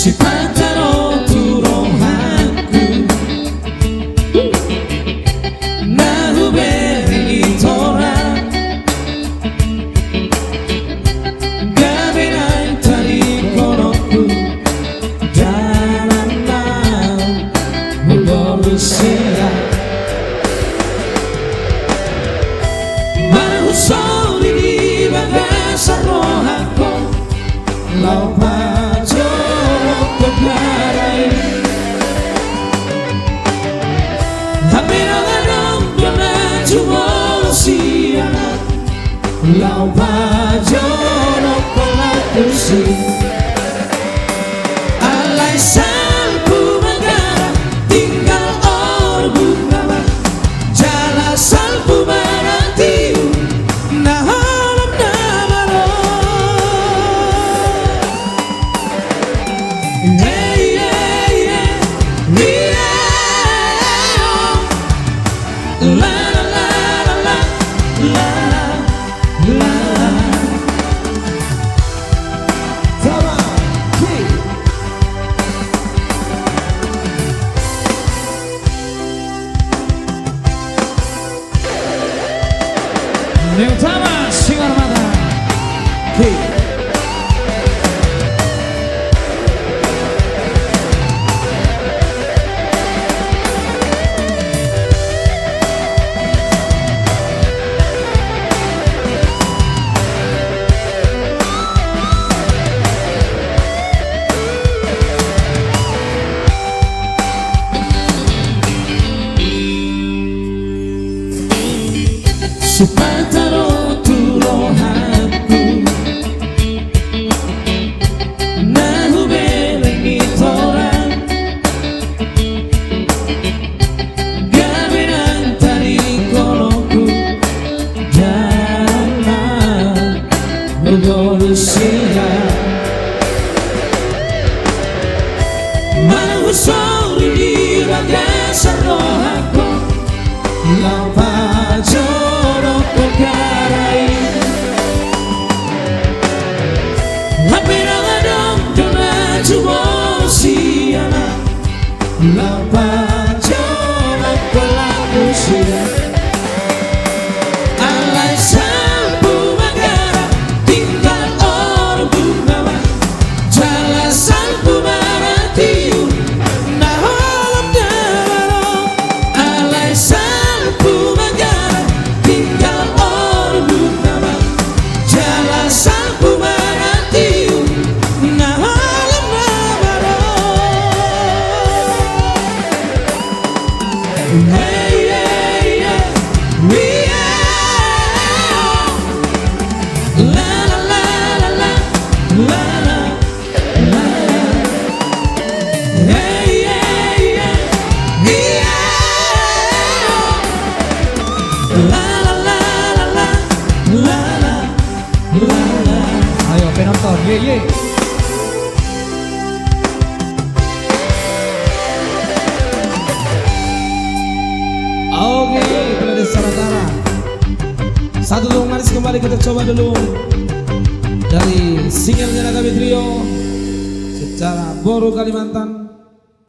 Si pantano turohanku Nahuberi itora Gabirai tari konoku Darana Mugorusia Mahusoli di bagasa rohako Lau pajoro kokarai Hamina ganong dona jumosia Lau pajoro kolakusi Alay salpu magara tinggal orbu nama Jala salpu maratiu nahalam namaro Hey hey hey La la la la la la Tama Ki Neutama Singarmata Ki Si pantano turohanku Nahuberi itora Gabirai tari konoku Darana Mugorusia Mahusoli di bagasa rohako Lau pajoro kokarai Hapira gadong dona jumosiana Lau pajoro kolakusia Alay salpu magara tinggal orbu nama Jala salpu maratiu nahalam namaro Alay salpu magara tinggal orbu nama Jala salpu maratiu nahalam namaro Hey hey hey La la la la la la la la Hey hey hey La la la la la la la la Ayo penonton ye ye Oke, Pledis Sarantara. Satu dong manis kembali kita coba dulu dari singlenya kami trio secara Boru Kalimantan.